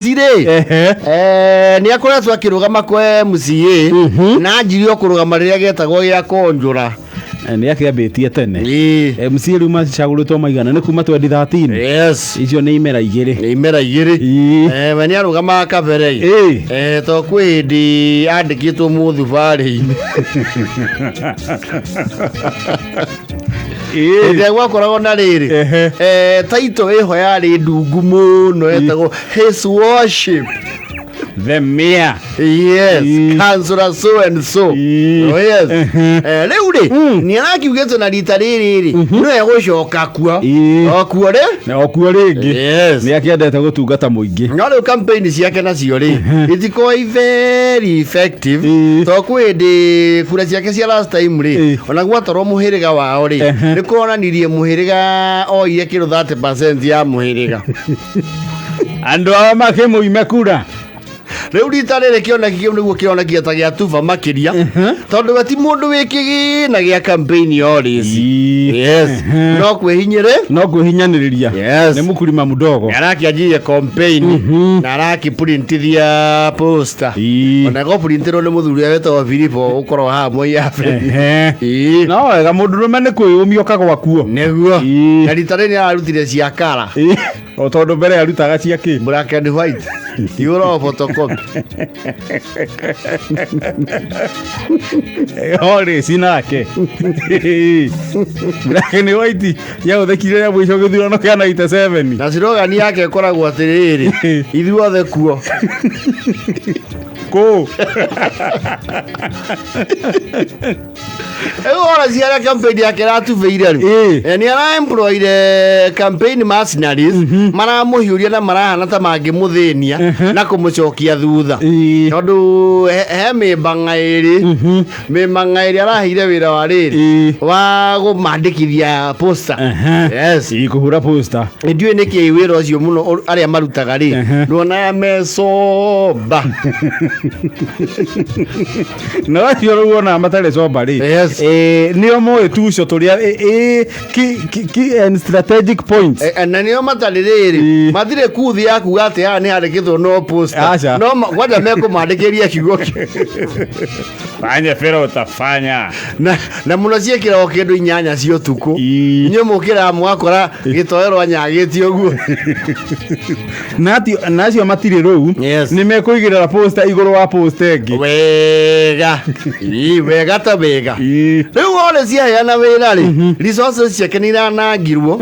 Zire ni akoretwo akirugama kwa MCA na njiri okurugama riria getagwo gia konjura ni akiambitie tene MCA riu macagurutwo maigana ni kuma 2013 yes icio ni imera igiri we ni arugama kabere to kwindi andikitwo muthubarĩ-inĩ ĩrĩa gwakoragwo na rĩrĩ taito ĩho yarĩ ndungu mũno etagwo His Worship the mayor Councillor so and so yes rĩu rĩ ni arakiugĩtwo na rita rĩrĩ no egũcoka kuo okuo rĩngĩ ni akĩendete gũtungata mũingĩ no rĩu campaign ciake nacio rĩ itikorwo very effective to kwĩndĩ kura ciake cia last time rĩ ona gwatarwo mũhĩrĩga wao rĩ nĩ kuonanirie mũhĩrĩga oire kĩro 30% ya mũhĩrĩga andũ ao makĩmũime kura rĩu rita rĩrĩ kĩoneki kĩu nĩguo kĩonekia ta gĩa tuba makĩria tondũ we ti mũndũ wĩ kĩgĩna gĩa campaign Wollice no kwĩhinyanĩrĩria nĩ mũkulima mũdogo arakĩanjirie campaign na arakĩprintithia poster ona gũprintĩrwo nĩ mũthuri wetagwo Philipo ũkorwo haha Moi Africa no wega mũndũrũme nĩ kwĩyũmia ũkagwa kuo nĩguo na rita rĩrĩ ararutire cia kara o tondũ mbere arutaga cia kĩ black and white yoro photocopy Wollice nake black and white ya uthekire ya mwisho gĩthurano kĩa 97 na slogan yake ĩkoragwo atĩrĩrĩ ithuothe kuo ko Wollice ya campaign yake ratubĩire ni ara-employed campaign mercenaries maramuhiuria na marahana ta mangĩmũthĩnia na kũmũcokia thutha tondũ he mĩmbanga ĩrĩ araheire wĩra wa rĩrĩ wa gũmandĩkithia poster kũhũra poster ndiũĩ nĩkĩ wĩra ũcio mũno arĩa marutaga rĩ ndũona mecoba no acio rĩu ona matarĩ coba rĩ nĩo moĩ tuco tũrĩa strategic points na nĩo matarĩ rĩrĩ mathirĩ kuthi ya kuga atĩ haha nĩ handĩkĩtwo no poster no kwanja mekũmandĩkĩria kiugo fanya pero utafanya na mũno ciĩkĩragwo kĩndũ 8 cia ũtukũ inyuĩ mũkĩra mwakora gĩtoero anyagĩtio ũguo na acio matirĩ rĩu nĩ mekũigĩrĩra poster igũrũ wa poster ĩngĩ wega ta wega rĩu Wollice aheana wĩra rĩ resources ciake nĩ iranangirwo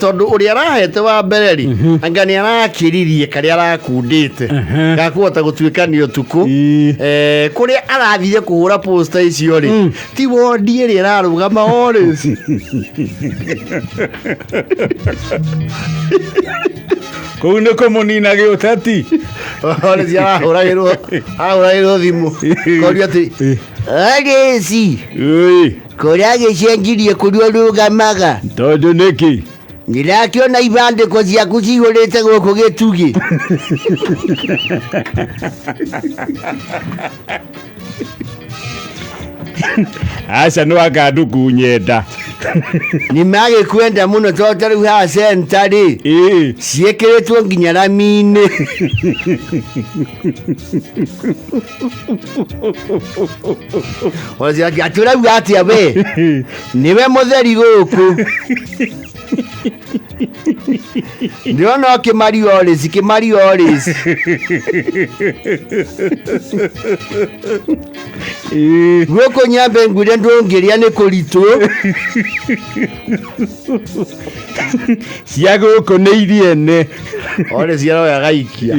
tondũ ũrĩa arahete wa mbere rĩ anga nĩ arakĩririe karĩa arakundĩte gakũhota gũtuĩka nĩ ũtukũ kũrĩa arathire kũhũra poster icio rĩ ti wondi ĩrĩa ĩrarũgama Wollice kũu nĩ kũmũnina gĩũteti Wollice arahũragĩrwo thimũ korio atĩ Wollice kũrĩa gĩcenjirie kũrĩa ũrũgamaga tondũ nĩkĩ ndirakĩona ibandĩko ciaku cihũrĩte gũkũ gĩtugĩ aca nĩ wakanduku nyenda nĩ magĩkwenda mũno tondũ rĩu haha centa rĩ ciĩkĩrĩtwo nginya rami-inĩ atũrauga atĩa we nĩwe mũtheri gũkũ ndĩrona kĩmari Wollice gũkũ nyambe nguire ndũngĩrĩa nĩ kũritũ cia gũkũ nĩ iriene Wollice aroya gaikia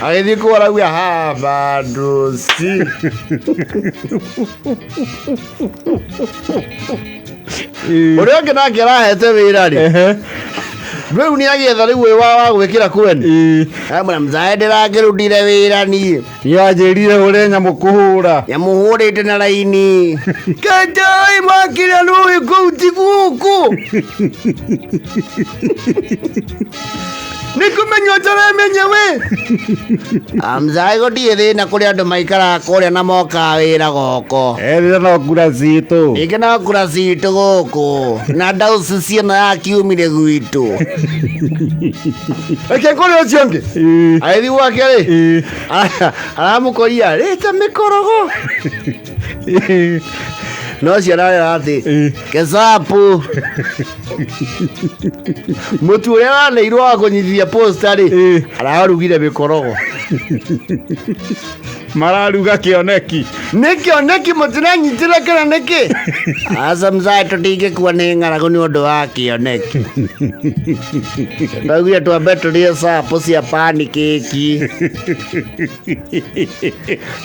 agĩthiĩ kũrauga bandũ ũrĩa ũngĩ nake arahete wĩra rĩ rĩu nĩ agĩetha rĩu wa gwĩkĩra kweni mwana mzae ndĩrangĩrutire wĩra niĩ nĩwanjĩrire ũrĩa nyamũ kũhũra nyamũhũrĩte na raini kajai makĩrĩa nũĩ kũu ti gũkũ nĩkũmenya ũtaremenya we mzae gũtirĩ thĩna kũrĩ andũ maikaraga kũrĩa na mokaga wĩra goko rĩrĩa no kura citũ ĩngĩ no kura citũ gũkũ na ndauci ciĩno yakiumire gwitũ reke kũrĩ ũcio ũngĩ agĩthiĩ gwake rĩ aramũkoria rĩta mĩkorogo no ciana arera atĩ kecapu mũtu ũrĩa aranĩirwo wa kũnyitithia posta rĩ ararugire mĩkorogo mararuga kĩoneki nĩ kĩoneki mũtinanyitire kĩra nĩkĩ aca mzae tũtingĩkua nĩ ng'aragu nĩ ũndũ wa kĩoneki ndaugire twambe tũrĩe capo cia panikĩki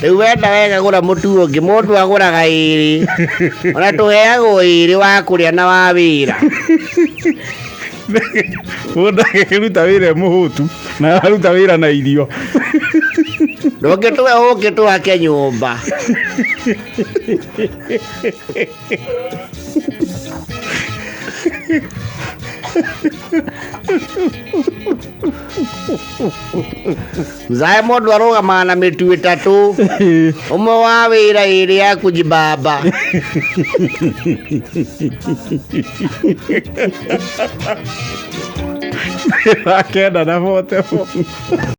rĩu wenda wega gũra mũtu ũngĩ mũndũ agũraga ĩrĩ ona tũheagwo ĩrĩ wa kũrĩa na wa wĩra mũndũ agĩkĩruta wĩra mũhũtu na aruta wĩra na irio ndũngĩtũhe ũngĩ twake nyũmba mzae mũndũ arũgamaga na mĩtu ĩtatũ ũmwe wa wĩra ĩrĩ ya kujibaba akenda na bote